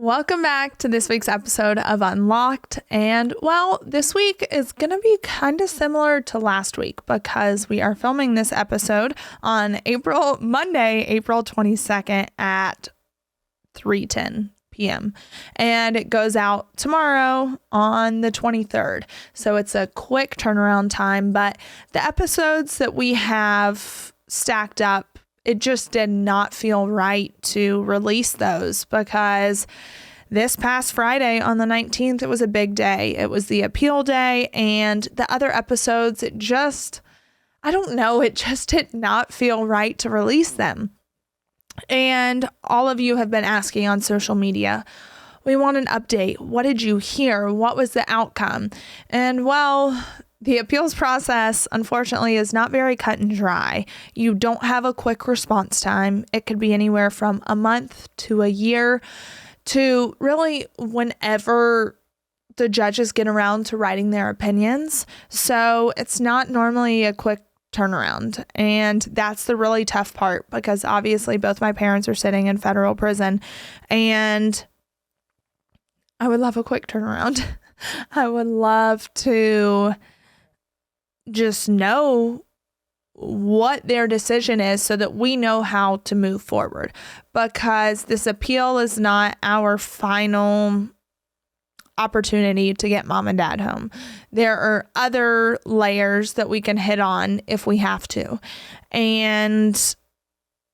Welcome back to this week's episode of Unlocked. And well, this week is going to be kind of similar to last week because we are filming this episode on Monday, April 22nd at 3:10 p.m. And it goes out tomorrow on the 23rd. So it's a quick turnaround time, but the episodes that we have stacked up, it just did not feel right to release those because this past Friday on the 19th, it was a big day. It was the appeal day, and the other episodes, it just did not feel right to release them. And all of you have been asking on social media, we want an update. What did you hear? What was the outcome? And well, the appeals process, unfortunately, is not very cut and dry. You don't have a quick response time. It could be anywhere from a month to a year to really whenever the judges get around to writing their opinions. So it's not normally a quick turnaround. And that's the really tough part because obviously both my parents are sitting in federal prison and I would love a quick turnaround. I would love to just know what their decision is so that we know how to move forward, because this appeal is not our final opportunity to get mom and dad home. There are other layers that we can hit on if we have to. And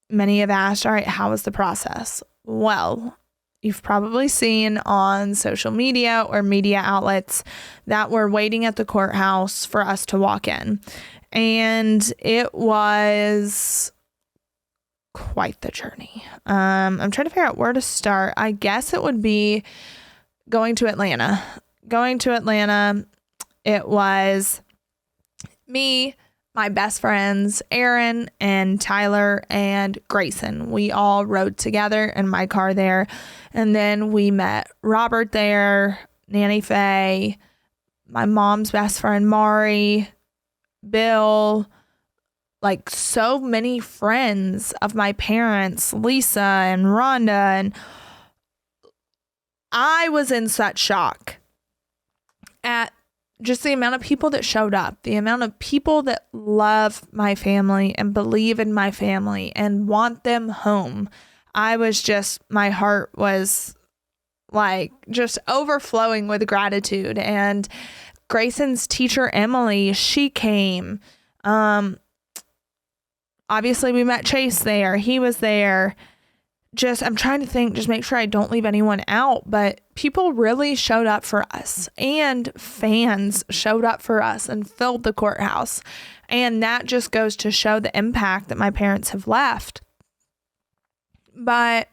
many have asked, all right, how is the process? Well, you've probably seen on social media or media outlets that we're waiting at the courthouse for us to walk in. And it was quite the journey. I'm trying to figure out where to start. I guess it would be going to Atlanta. It was me, my best friends, Aaron and Tyler and Grayson. We all rode together in my car there. And then we met Robert there, Nanny Faye, my mom's best friend, Mari, Bill, like so many friends of my parents, Lisa and Rhonda. And I was in such shock at just the amount of people that showed up, the amount of people that love my family and believe in my family and want them home. My heart was like just overflowing with gratitude. And Grayson's teacher, Emily, she came. Obviously we met Chase there. He was there. I'm trying to think, just make sure I don't leave anyone out, but people really showed up for us and fans showed up for us and filled the courthouse. And that just goes to show the impact that my parents have left. But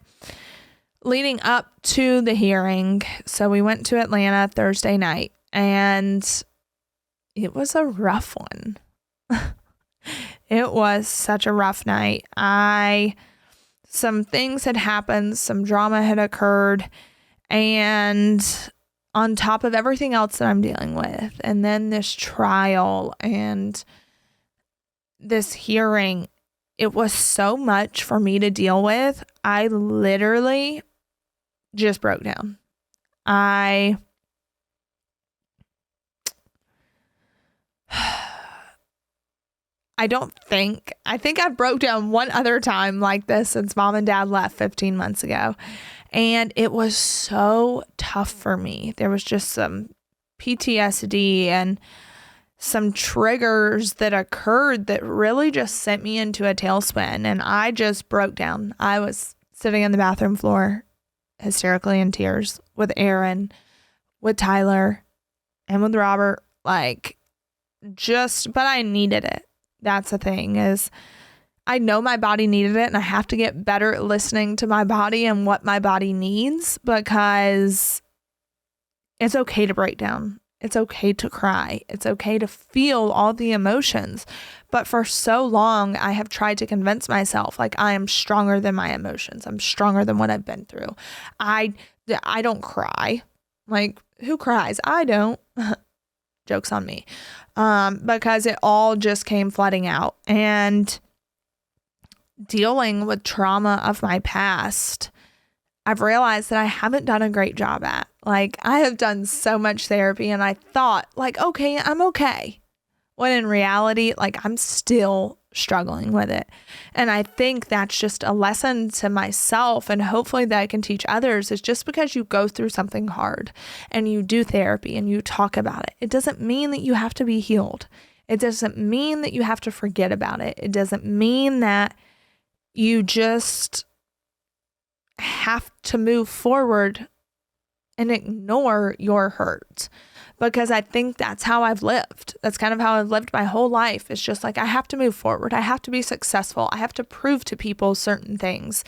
leading up to the hearing, so we went to Atlanta Thursday night and it was a rough one. It was such a rough night. Some things had happened, some drama had occurred, and on top of everything else that I'm dealing with, and then this trial and this hearing, it was so much for me to deal with. I literally just broke down. I think I broke down one other time like this since mom and dad left 15 months ago. And it was so tough for me. There was just some PTSD and some triggers that occurred that really just sent me into a tailspin. And I just broke down. I was sitting on the bathroom floor, hysterically in tears with Aaron, with Tyler, and with Robert. But I needed it. That's the thing, is I know my body needed it, and I have to get better at listening to my body and what my body needs, because it's okay to break down. It's okay to cry. It's okay to feel all the emotions. But for so long, I have tried to convince myself like I am stronger than my emotions. I'm stronger than what I've been through. I don't cry. Like, who cries? I don't. Joke's on me. Because it all just came flooding out. And dealing with trauma of my past, I've realized that I haven't done a great job at. Like, I have done so much therapy and I thought like, okay, I'm okay. When in reality, like, I'm still struggling with it. And I think that's just a lesson to myself, and hopefully that I can teach others, is just because you go through something hard and you do therapy and you talk about it, it doesn't mean that you have to be healed. It doesn't mean that you have to forget about it. It doesn't mean that you just have to move forward and ignore your hurt. Because I think that's how I've lived. That's kind of how I've lived my whole life. It's just like, I have to move forward. I have to be successful. I have to prove to people certain things.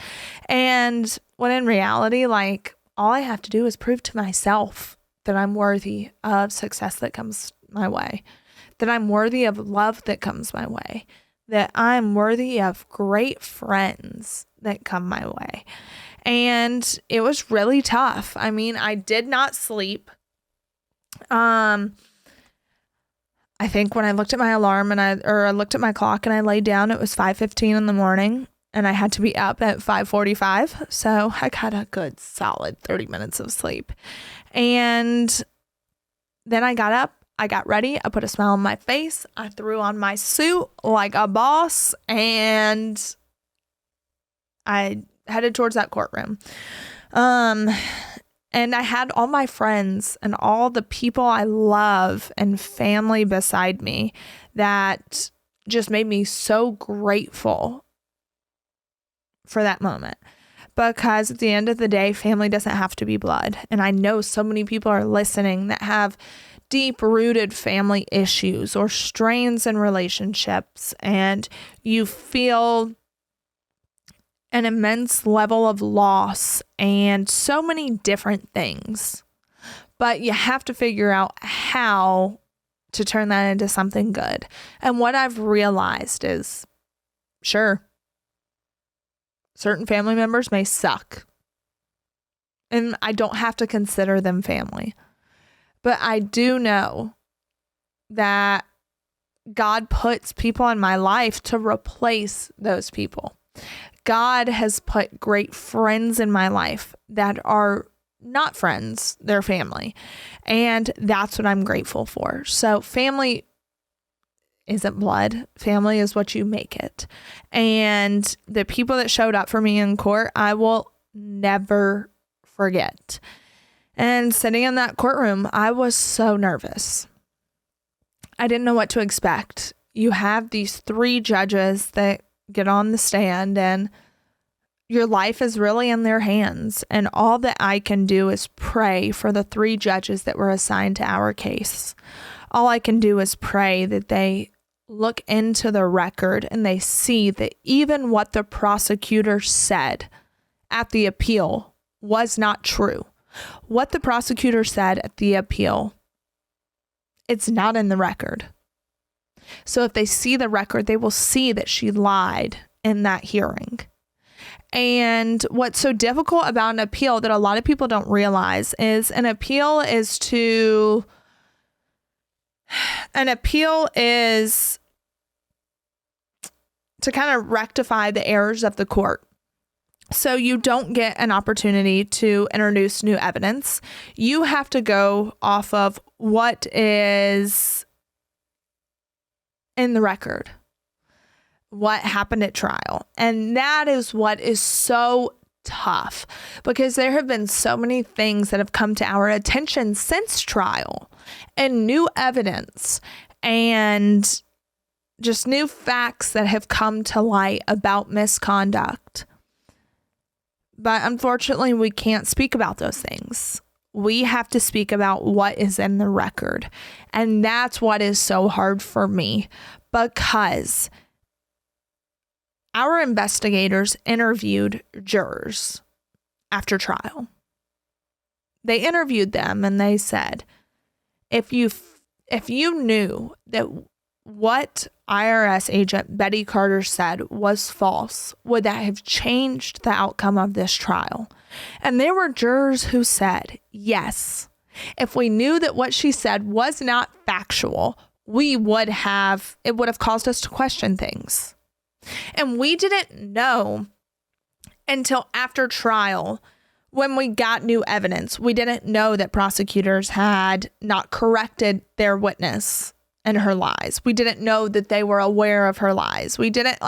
And when in reality, like, all I have to do is prove to myself that I'm worthy of success that comes my way, that I'm worthy of love that comes my way, that I'm worthy of great friends that come my way. And it was really tough. I mean, I did not sleep. I think when I looked at my alarm and I looked at my clock and I laid down, it was 5:15 in the morning and I had to be up at 5:45. So I got a good solid 30 minutes of sleep. And then I got up, I got ready, I put a smile on my face, I threw on my suit like a boss, and I headed towards that courtroom. And I had all my friends and all the people I love and family beside me that just made me so grateful for that moment. Because at the end of the day, family doesn't have to be blood. And I know so many people are listening that have deep-rooted family issues or strains in relationships, and you feel an immense level of loss and so many different things. But you have to figure out how to turn that into something good. And what I've realized is, sure, certain family members may suck. And I don't have to consider them family. But I do know that God puts people in my life to replace those people. God has put great friends in my life that are not friends, they're family. And that's what I'm grateful for. So family isn't blood. Family is what you make it. And the people that showed up for me in court, I will never forget. And sitting in that courtroom, I was so nervous. I didn't know what to expect. You have these 3 judges that get on the stand, and your life is really in their hands. And all that I can do is pray for the 3 judges that were assigned to our case. All I can do is pray that they look into the record and they see that even what the prosecutor said at the appeal was not true. What the prosecutor said at the appeal, it's not in the record. So if they see the record, they will see that she lied in that hearing. And what's so difficult about an appeal that a lot of people don't realize is an appeal is to kind of rectify the errors of the court. So you don't get an opportunity to introduce new evidence. You have to go off of what is in the record, what happened at trial. And that is what is so tough, because there have been so many things that have come to our attention since trial, and new evidence and just new facts that have come to light about misconduct. But unfortunately, we can't speak about those things. We have to speak about what is in the record. And that's what is so hard for me, because our investigators interviewed jurors after trial. They interviewed them and they said, if you knew that what IRS agent Betty Carter said was false, would that have changed the outcome of this trial? And there were jurors who said, yes, if we knew that what she said was not factual, it would have caused us to question things. And we didn't know until after trial when we got new evidence, we didn't know that prosecutors had not corrected their witness and her lies. We didn't know that they were aware of her lies. We didn't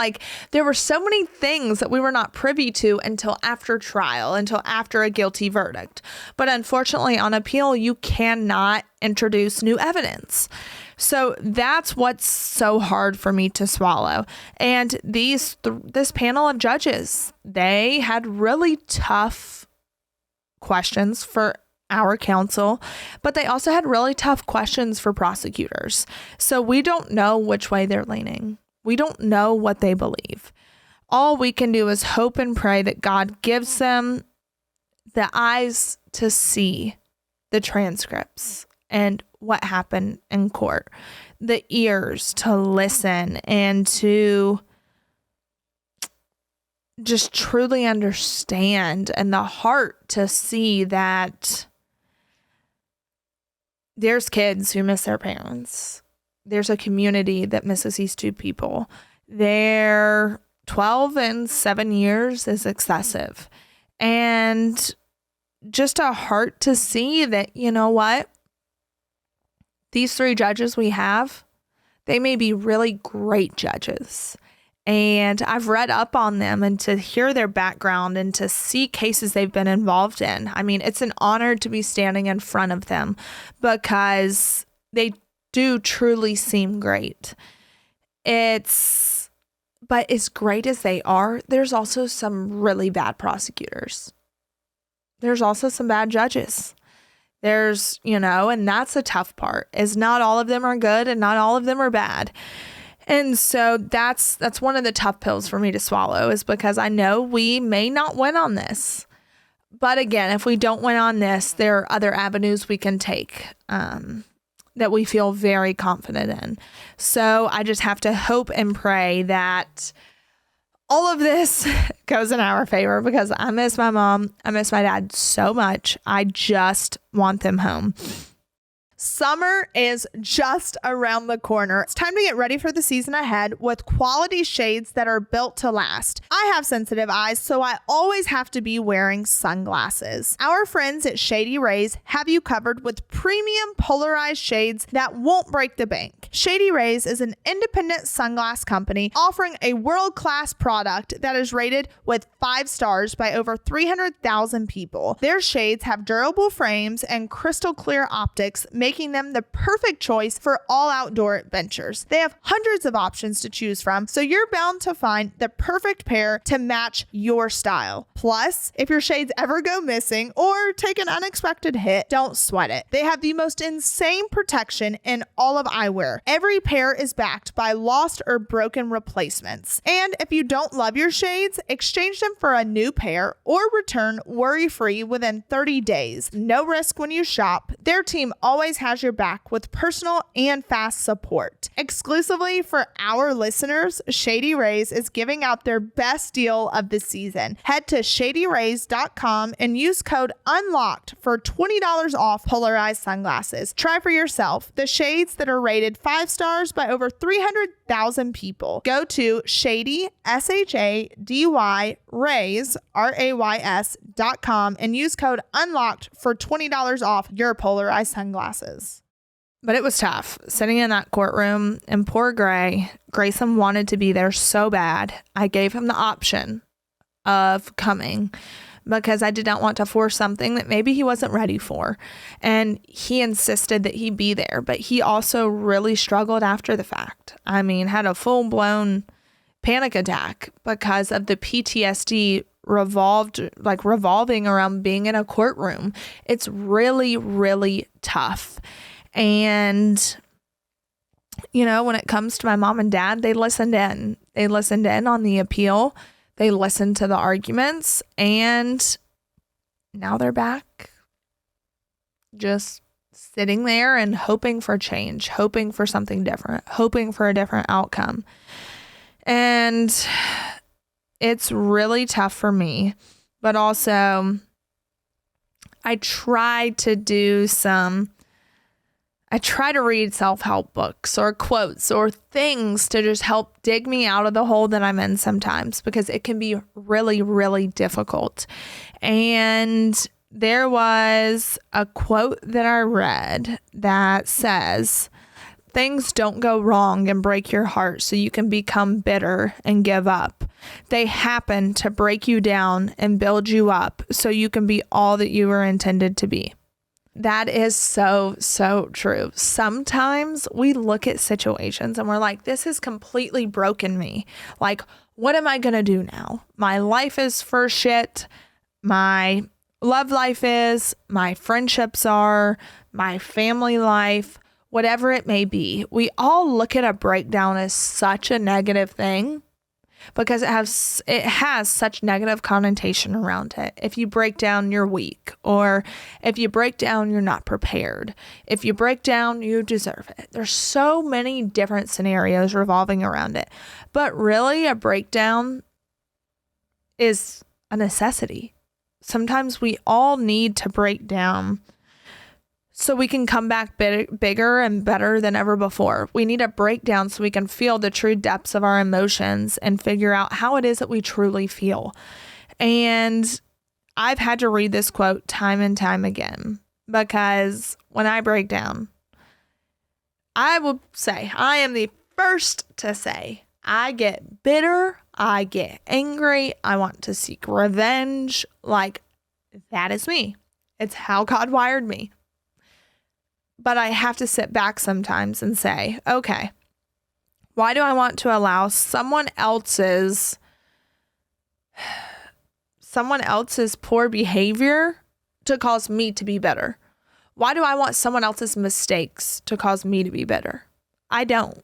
there were so many things that we were not privy to until after trial, until after a guilty verdict. But unfortunately, on appeal, you cannot introduce new evidence. So that's what's so hard for me to swallow. And this panel of judges, they had really tough questions for our counsel, but they also had really tough questions for prosecutors. So we don't know which way they're leaning. We don't know what they believe. All we can do is hope and pray that God gives them the eyes to see the transcripts and what happened in court, the ears to listen and to just truly understand, and the heart to see that there's kids who miss their parents. There's a community that misses these two people. Their 12 and 7 years is excessive. And just a heart to see that, you know what? These three judges we have, they may be really great judges. And I've read up on them, and to hear their background and to see cases they've been involved in. I mean, it's an honor to be standing in front of them because they do truly seem great. But as great as they are, there's also some really bad prosecutors. There's also some bad judges. There's, and that's the tough part, is not all of them are good and not all of them are bad. And so that's one of the tough pills for me to swallow, is because I know we may not win on this. But again, if we don't win on this, there are other avenues we can take that we feel very confident in. So I just have to hope and pray that all of this goes in our favor, because I miss my mom. I miss my dad so much. I just want them home. Summer is just around the corner. It's time to get ready for the season ahead with quality shades that are built to last. I have sensitive eyes, so I always have to be wearing sunglasses. Our friends at Shady Rays have you covered with premium polarized shades that won't break the bank. Shady Rays is an independent sunglass company offering a world-class product that is rated with 5 stars by over 300,000 people. Their shades have durable frames and crystal clear optics, making them the perfect choice for all outdoor adventures. They have hundreds of options to choose from, so you're bound to find the perfect pair to match your style. Plus, if your shades ever go missing or take an unexpected hit, don't sweat it. They have the most insane protection in all of eyewear. Every pair is backed by lost or broken replacements. And if you don't love your shades, exchange them for a new pair or return worry-free within 30 days. No risk when you shop. Their team always has your back with personal and fast support. Exclusively for our listeners, Shady Rays is giving out their best deal of the season. Head to shadyrays.com and use code UNLOCKED for $20 off polarized sunglasses. Try for yourself the shades that are rated 5 stars by over 300,000 people. Go to Shady, SHADY, Rays, RAYS.com and use code UNLOCKED for $20 off your polarized sunglasses. But it was tough sitting in that courtroom, and poor Grayson wanted to be there so bad. I gave him the option of coming because I did not want to force something that maybe he wasn't ready for. And he insisted that he be there, but he also really struggled after the fact. I mean, had a full-blown panic attack because of the PTSD revolving around being in a courtroom. It's really, really tough. And, when it comes to my mom and dad, they listened in. They listened in on the appeal. They listened to the arguments. And now they're back just sitting there and hoping for change, hoping for something different, hoping for a different outcome. And it's really tough for me. But also, I tried to do some I try to read self-help books or quotes or things to just help dig me out of the hole that I'm in sometimes, because it can be really, really difficult. And there was a quote that I read that says, things don't go wrong and break your heart so you can become bitter and give up. They happen to break you down and build you up so you can be all that you were intended to be. That is so, so true. Sometimes we look at situations and we're like, this has completely broken me. Like, what am I going to do now? My life is for shit. My love life is, my friendships are, my family life, whatever it may be. We all look at a breakdown as such a negative thing because it has such negative connotation around it. If you break down, you're weak, or if you break down, you're not prepared. If you break down, you deserve it. There's so many different scenarios revolving around it. But really, a breakdown is a necessity. Sometimes we all need to break down so we can come back bigger and better than ever before. We need a breakdown so we can feel the true depths of our emotions and figure out how it is that we truly feel. And I've had to read this quote time and time again, because when I break down, I will say, I am the first to say, I get bitter, I get angry, I want to seek revenge. Like, that is me. It's how God wired me. But I have to sit back sometimes and say, okay, why do I want to allow someone else's poor behavior to cause me to be better? Why do I want someone else's mistakes to cause me to be better? I don't.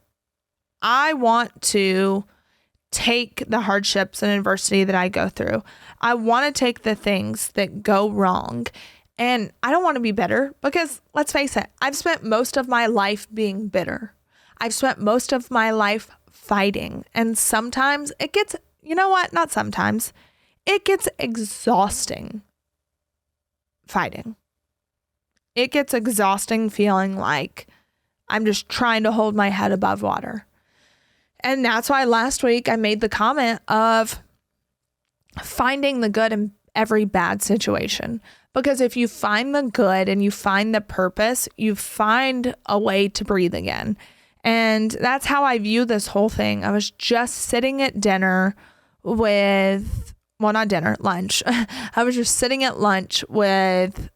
I want to take the hardships and adversity that I go through. I want to take the things that go wrong. And I don't want to be bitter because, let's face it, I've spent most of my life being bitter. I've spent most of my life fighting. And sometimes it gets, not sometimes, it gets exhausting fighting. It gets exhausting feeling like I'm just trying to hold my head above water. And that's why last week I made the comment of finding the good in every bad situation. Because if you find the good and you find the purpose, you find a way to breathe again. And that's how I view this whole thing. I was just sitting at dinner with, lunch. I was just sitting at lunch with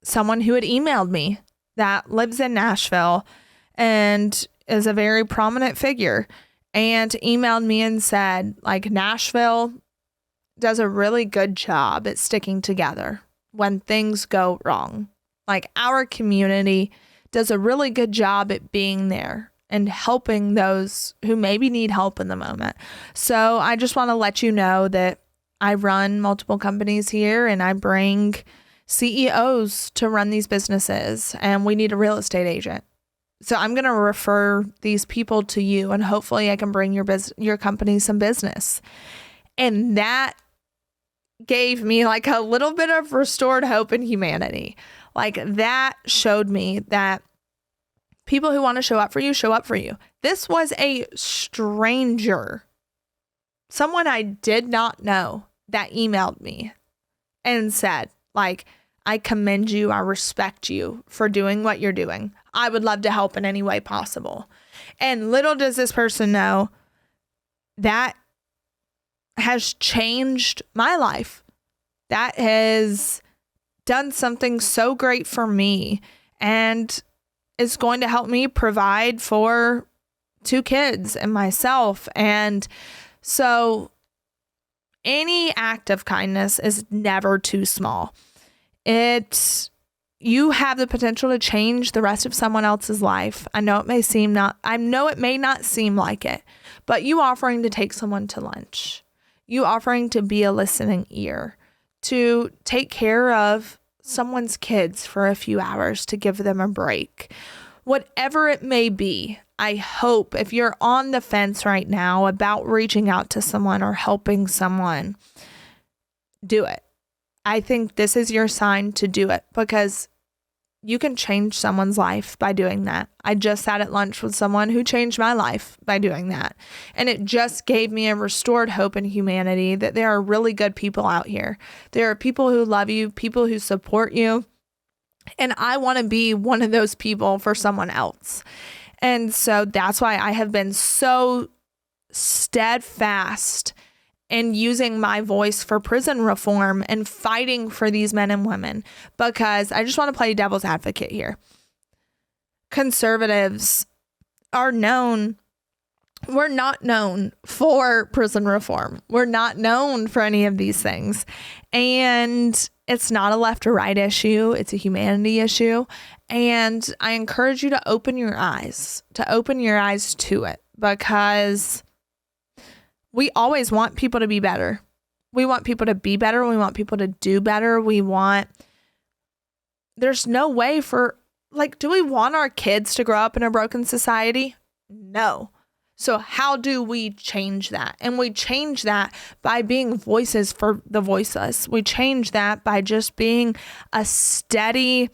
someone who had emailed me that lives in Nashville and is a very prominent figure, and emailed me and said, like, Nashville does a really good job at sticking together when things go wrong. Like, our community does a really good job at being there and helping those who maybe need help in the moment. So I just want to let you know that I run multiple companies here and I bring CEOs to run these businesses, and we need a real estate agent. So I'm going to refer these people to you, and hopefully I can bring your company some business. And that gave me like a little bit of restored hope in humanity. Like, that showed me that people who want to show up for you. This was a stranger, someone I did not know, that emailed me and said, like, I commend you. I respect you for doing what you're doing. I would love to help in any way possible. And little does this person know that has changed my life. That has done something so great for me and is going to help me provide for 2 kids and myself. And so any act of kindness is never too small. You have the potential to change the rest of someone else's life. I know it may not seem like it, but you offering to take someone to lunch, you offering to be a listening ear, to take care of someone's kids for a few hours, to give them a break, whatever it may be. I hope if you're on the fence right now about reaching out to someone or helping someone, do it. I think this is your sign to do it, because you can change someone's life by doing that. I just sat at lunch with someone who changed my life by doing that. And it just gave me a restored hope in humanity that there are really good people out here. There are people who love you, people who support you. And I want to be one of those people for someone else. And so that's why I have been so steadfast in using my voice for prison reform and fighting for these men and women, because I just want to play devil's advocate here. Conservatives are known, we're not known for prison reform. We're not known for any of these things. And it's not a left or right issue. It's a humanity issue. And I encourage you to open your eyes to it, because we always want people to be better. We want people to be better. We want people to do better. There's no way do we want our kids to grow up in a broken society? No. So how do we change that? And we change that by being voices for the voiceless. We change that by just being a steady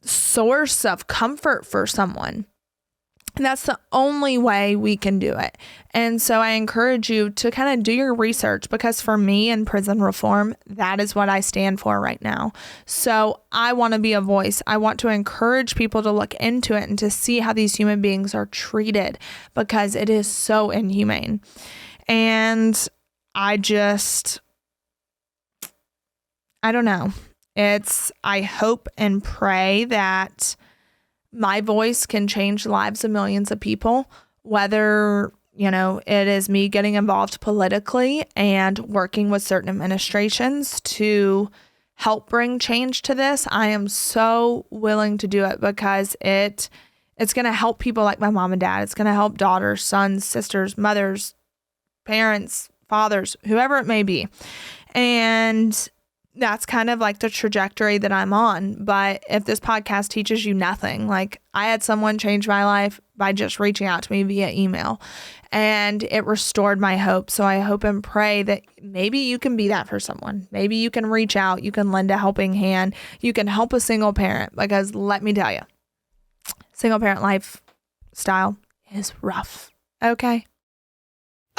source of comfort for someone. And that's the only way we can do it. And so I encourage you to kind of do your research, because for me in prison reform, that is what I stand for right now. So I want to be a voice. I want to encourage people to look into it and to see how these human beings are treated, because it is so inhumane. And I don't know. I hope and pray that my voice can change the lives of millions of people, whether, it is me getting involved politically and working with certain administrations to help bring change to this. I am so willing to do it, because it's going to help people like my mom and dad. It's going to help daughters, sons, sisters, mothers, parents, fathers, whoever it may be. And that's kind of like the trajectory that I'm on. But if this podcast teaches you nothing, I had someone change my life by just reaching out to me via email, and it restored my hope. So I hope and pray that maybe you can be that for someone. Maybe you can reach out, you can lend a helping hand, you can help a single parent, because let me tell you, single parent lifestyle is rough. Okay.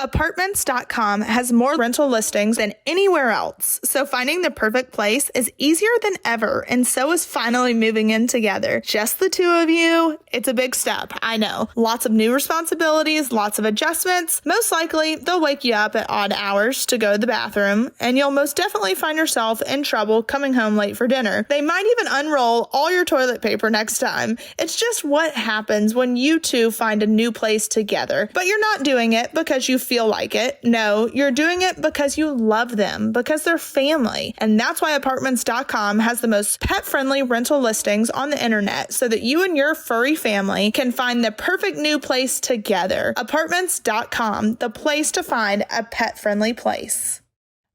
Apartments.com has more rental listings than anywhere else, so finding the perfect place is easier than ever, and so is finally moving in together. Just the two of you. It's a big step, I know. Lots of new responsibilities, lots of adjustments. Most likely, they'll wake you up at odd hours to go to the bathroom, and you'll most definitely find yourself in trouble coming home late for dinner. They might even unroll all your toilet paper next time. It's just what happens when you two find a new place together. But you're not doing it because you feel like it. No, you're doing it because you love them, because they're family. And that's why Apartments.com has the most pet-friendly rental listings on the internet, so that you and your furry family can find the perfect new place together. Apartments.com, the place to find a pet-friendly place.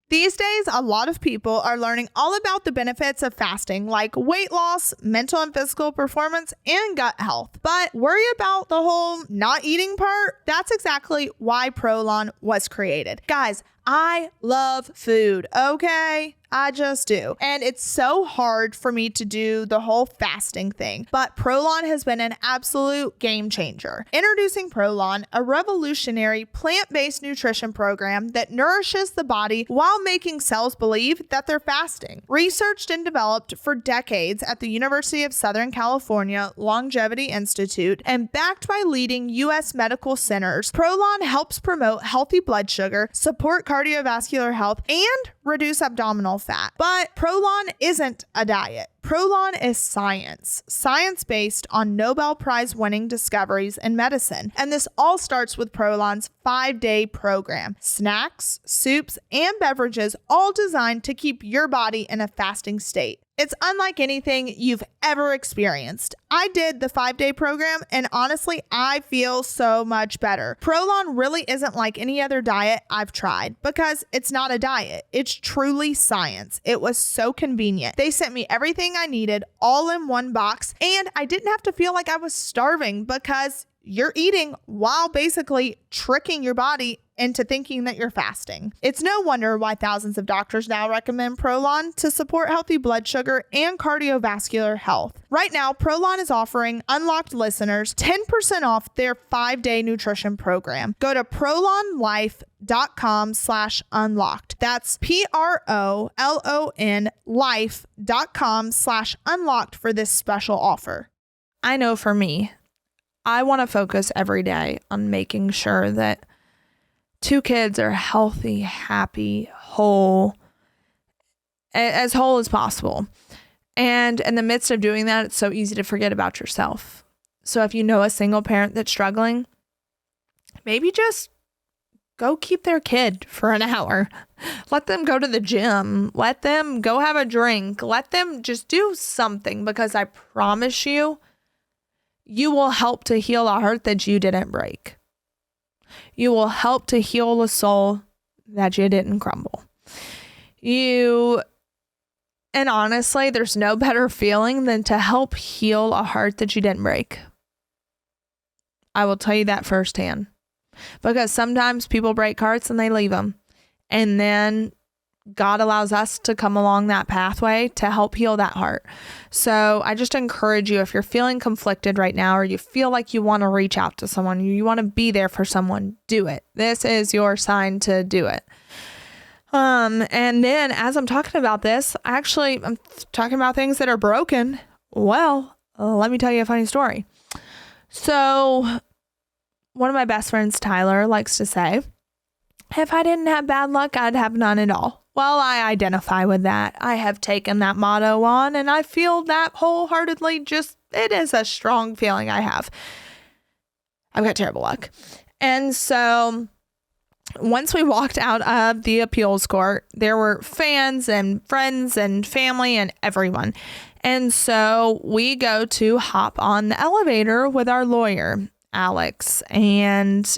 These days, a lot of people are learning all about the benefits of fasting, like weight loss, mental and physical performance, and gut health. But worry about the whole not eating part? That's exactly why Prolon was created. Guys, I love food, okay? I just do. And it's so hard for me to do the whole fasting thing, but Prolon has been an absolute game changer. Introducing Prolon, a revolutionary plant-based nutrition program that nourishes the body while making cells believe that they're fasting. Researched and developed for decades at the University of Southern California Longevity Institute and backed by leading U.S. medical centers, Prolon helps promote healthy blood sugar, support cardiovascular health, and reduce abdominal fat. But Prolon isn't a diet. Prolon is science based on Nobel Prize winning discoveries in medicine. And this all starts with Prolon's 5-day program. Snacks, soups, and beverages all designed to keep your body in a fasting state. It's unlike anything you've ever experienced. I did the 5-day program, and honestly, I feel so much better. Prolon really isn't like any other diet I've tried, because it's not a diet. It's truly science. It was so convenient. They sent me everything I needed all in one box, and I didn't have to feel like I was starving, because you're eating while basically tricking your body into thinking that you're fasting. It's no wonder why thousands of doctors now recommend Prolon to support healthy blood sugar and cardiovascular health. Right now, Prolon is offering Unlocked listeners 10% off their 5-day nutrition program. Go to prolonlife.com/unlocked. That's PROLON life.com/unlocked for this special offer. I know for me, I want to focus every day on making sure that 2 kids are healthy, happy, whole, as whole as possible. And in the midst of doing that, it's so easy to forget about yourself. So if you know a single parent that's struggling, maybe just go keep their kid for an hour. Let them go to the gym. Let them go have a drink. Let them just do something, because I promise you, you will help to heal a heart that you didn't break. You will help to heal a soul that you didn't crumble. And honestly, there's no better feeling than to help heal a heart that you didn't break. I will tell you that firsthand. Because sometimes people break hearts and they leave them. And then God allows us to come along that pathway to help heal that heart. So I just encourage you, if you're feeling conflicted right now, or you feel like you want to reach out to someone, you want to be there for someone, do it. This is your sign to do it. And then as I'm talking about this, I'm talking about things that are broken. Well, let me tell you a funny story. So one of my best friends, Tyler, likes to say, if I didn't have bad luck, I'd have none at all. Well, I identify with that. I have taken that motto on, and I feel that wholeheartedly. It is a strong feeling I have. I've got terrible luck. And so once we walked out of the appeals court, there were fans and friends and family and everyone. And so we go to hop on the elevator with our lawyer, Alex. And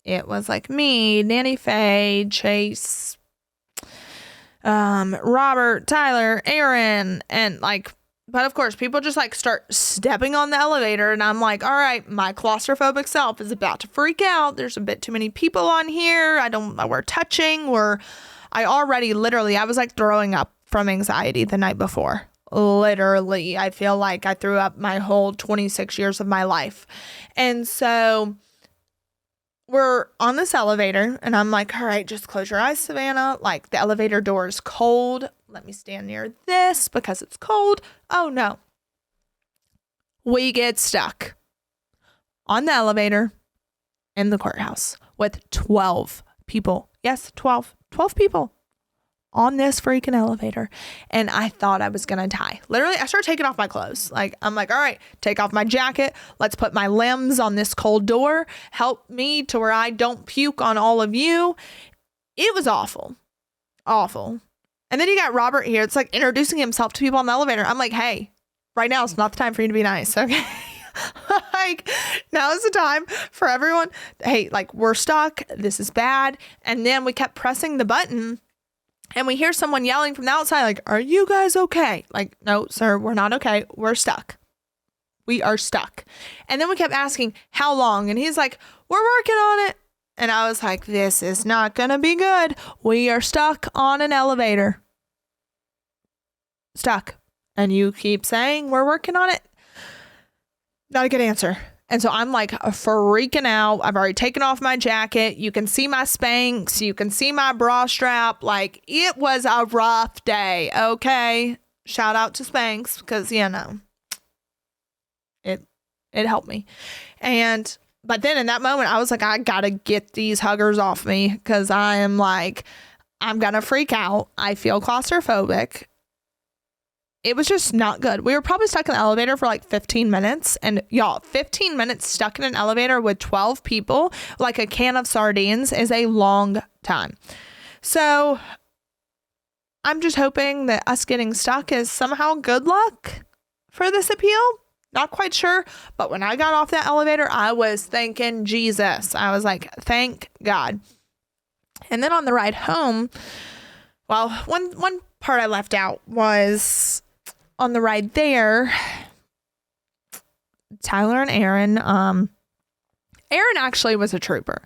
it was like me, Nanny Faye, Chase, Robert, Tyler, Aaron, and but of course people just start stepping on the elevator, and I'm like, all right, my claustrophobic self is about to freak out. There's a bit too many people on here. We're touching. I was throwing up from anxiety the night before. Literally, I feel like I threw up my whole 26 years of my life. And so we're on this elevator, and I'm like, all right, just close your eyes, Savannah. The elevator door is cold. Let me stand near this because it's cold. Oh, no. We get stuck on the elevator in the courthouse with 12 people. Yes, 12 people on this freaking elevator. And I thought I was going to die. Literally, I started taking off my clothes. I'm like, all right, take off my jacket. Let's put my limbs on this cold door. Help me to where I don't puke on all of you. It was awful. Awful. And then you got Robert here. It's introducing himself to people on the elevator. I'm like, hey, right now is not the time for you to be nice. Okay. Now is the time for everyone. Hey, we're stuck. This is bad. And then we kept pressing the button. And we hear someone yelling from the outside, are you guys okay? No, sir, we're not okay. We're stuck. We are stuck. And then we kept asking, how long? And he's like, we're working on it. And I was like, this is not going to be good. We are stuck on an elevator. Stuck. And you keep saying, we're working on it. Not a good answer. And so I'm freaking out. I've already taken off my jacket. You can see my Spanx. You can see my bra strap. It was a rough day. Okay. Shout out to Spanx because, it helped me. But then in that moment, I was like, I got to get these huggers off me because I'm going to freak out. I feel claustrophobic. It was just not good. We were probably stuck in the elevator for 15 minutes. And y'all, 15 minutes stuck in an elevator with 12 people, like a can of sardines, is a long time. So I'm just hoping that us getting stuck is somehow good luck for this appeal. Not quite sure. But when I got off that elevator, I was thanking Jesus. I was like, thank God. And then on the ride home, well, one part I left out was on the ride there, Tyler and Aaron. Aaron actually was a trooper.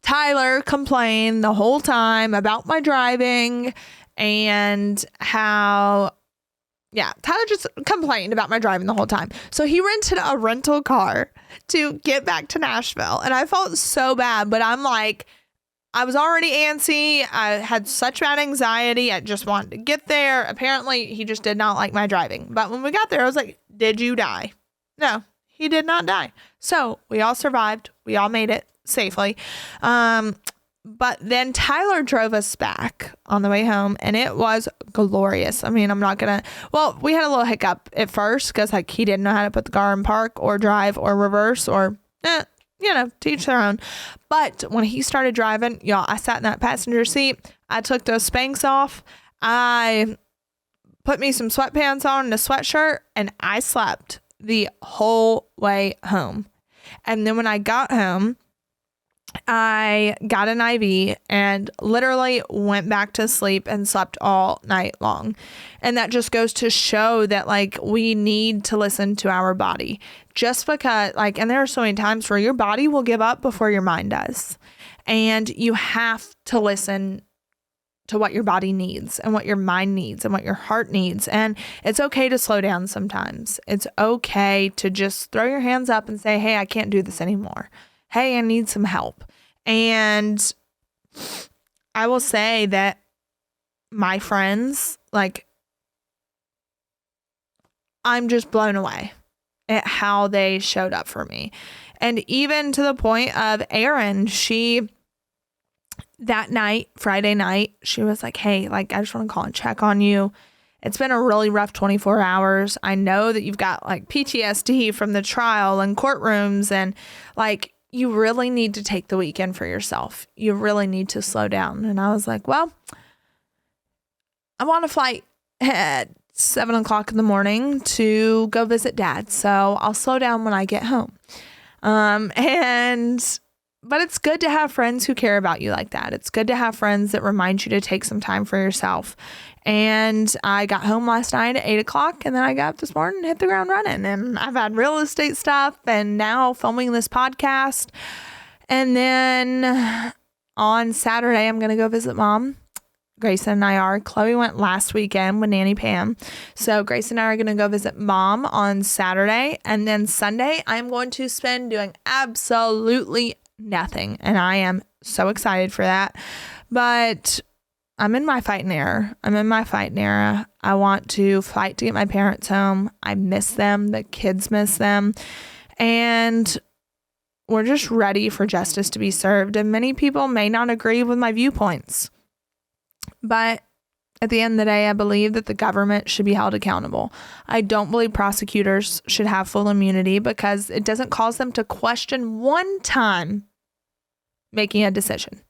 Tyler complained the whole time about my driving and how, Tyler just complained about my driving the whole time. So he rented a rental car to get back to Nashville. And I felt so bad, but I'm like, I was already antsy. I had such bad anxiety. I just wanted to get there. Apparently, he just did not like my driving. But when we got there, I was like, did you die? No, he did not die. So we all survived. We all made it safely. But then Tyler drove us back on the way home, and it was glorious. I mean, I'm not going to, we had a little hiccup at first because like he didn't know how to put the car in park or drive or reverse or, teach their own. But when he started driving, y'all, I sat in that passenger seat. I took those Spanx off. I put me some sweatpants on and a sweatshirt, and I slept the whole way home. And then when I got home, I got an IV and literally went back to sleep and slept all night long. And that just goes to show that like we need to listen to our body, just because and there are so many times where your body will give up before your mind does. And you have to listen to what your body needs and what your mind needs and what your heart needs. And it's okay to slow down sometimes. It's okay to just throw your hands up and say, hey, I can't do this anymore. Hey, I need some help. And I will say that my friends, I'm just blown away at how they showed up for me. And even to the point of Erin, that night, Friday night, she was like, hey, I just want to call and check on you. It's been a really rough 24 hours. I know that you've got PTSD from the trial and courtrooms, and you really need to take the weekend for yourself. You really need to slow down. And I was like, well, I'm on a flight at 7:00 in the morning to go visit Dad. So I'll slow down when I get home. But it's good to have friends who care about you like that. It's good to have friends that remind you to take some time for yourself. And I got home last night at 8:00, and then I got up this morning and hit the ground running. And I've had real estate stuff and now filming this podcast. And then on Saturday, I'm going to go visit Mom. Grayson and I are. Chloe went last weekend with Nanny Pam. So Grayson and I are going to go visit Mom on Saturday. And then Sunday, I'm going to spend doing absolutely nothing. And I am so excited for that. But I'm in my fighting era. I want to fight to get my parents home. I miss them. The kids miss them. And we're just ready for justice to be served. And many people may not agree with my viewpoints. But at the end of the day, I believe that the government should be held accountable. I don't believe prosecutors should have full immunity because it doesn't cause them to question one time making a decision.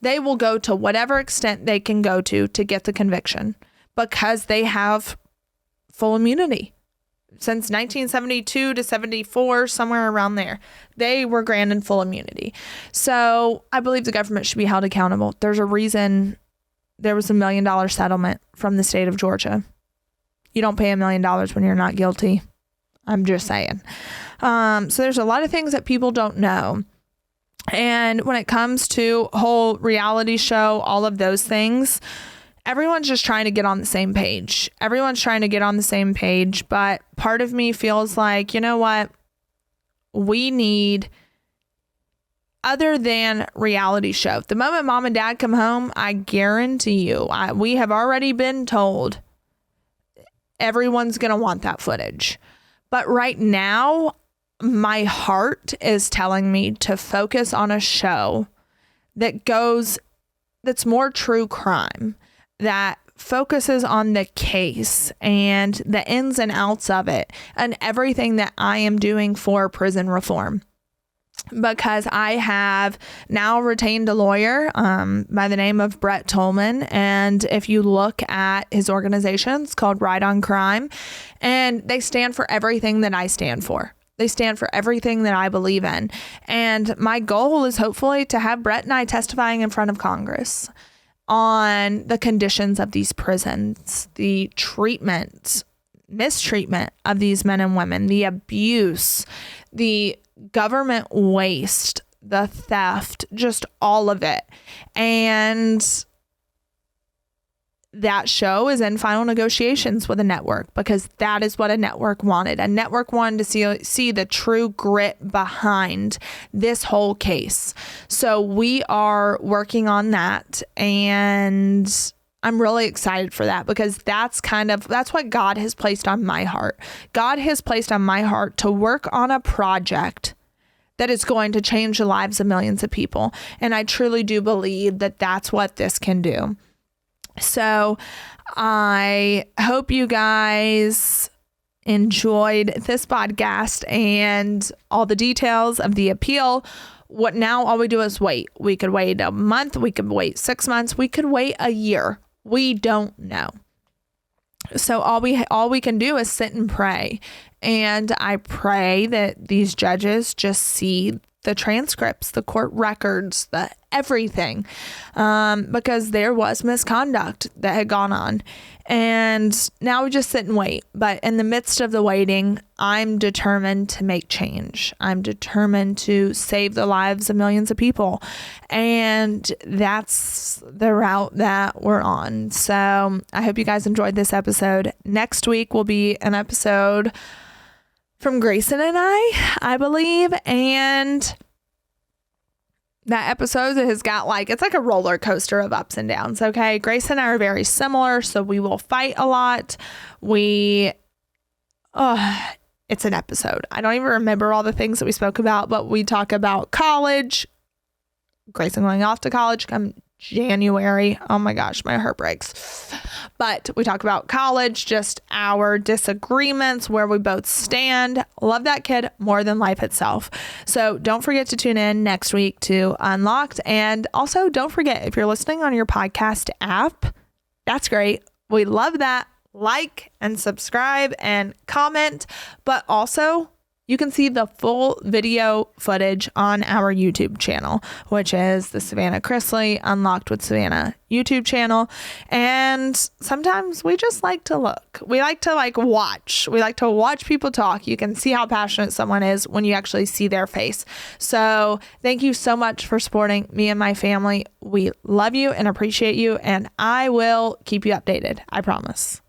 They will go to whatever extent they can go to get the conviction because they have full immunity. Since 1972 to 74, somewhere around there, they were granted full immunity. So I believe the government should be held accountable. There's a reason there was $1 million settlement from the state of Georgia. You don't pay $1 million when you're not guilty. I'm just saying. So there's a lot of things that people don't know. And when it comes to whole reality show, all of those things, everyone's just trying to get on the same page. But part of me feels like, you know what? We need, other than reality show, the moment Mom and Dad come home, I guarantee you, we have already been told everyone's going to want that footage. But right now, my heart is telling me to focus on a show that's more true crime, that focuses on the case and the ins and outs of it and everything that I am doing for prison reform. Because I have now retained a lawyer by the name of Brett Tolman. And if you look at his organization, it's called Right on Crime. And they stand for everything that I stand for. They stand for everything that I believe in. And my goal is hopefully to have Brett and I testifying in front of Congress on the conditions of these prisons, the mistreatment of these men and women, the abuse, the government waste the theft, just all of it. And that show is in final negotiations with a network because that is what a network wanted. A network wanted to see the true grit behind this whole case. So we are working on that, and I'm really excited for that because that's what God has placed on my heart. God has placed on my heart to work on a project that is going to change the lives of millions of people. And I truly do believe that that's what this can do. So I hope you guys enjoyed this podcast and all the details of the appeal. All we do is wait. We could wait a month. We could wait 6 months. We could wait a year. We don't know. So all we can do is sit and pray. And I pray that these judges just see the transcripts, the court records, the everything, because there was misconduct that had gone on. And now we just sit and wait. But in the midst of the waiting, I'm determined to make change. I'm determined to save the lives of millions of people. And that's the route that we're on. So I hope you guys enjoyed this episode. Next week will be an episode from Grayson and I believe. And that episode has got it's like a roller coaster of ups and downs. Okay. Grayson and I are very similar. So we will fight a lot. It's an episode. I don't even remember all the things that we spoke about, but we talk about college, Grayson going off to college come January. Oh my gosh, my heart breaks. But we talk about college, just our disagreements, where we both stand. Love that kid more than life itself. So don't forget to tune in next week to Unlocked. And also don't forget, if you're listening on your podcast app, that's great. We love that. Like and subscribe and comment, but also you can see the full video footage on our YouTube channel, which is the Savannah Chrisley Unlocked with Savannah YouTube channel. And sometimes we just like to look. We like to watch. We like to watch people talk. You can see how passionate someone is when you actually see their face. So thank you so much for supporting me and my family. We love you and appreciate you, and I will keep you updated. I promise.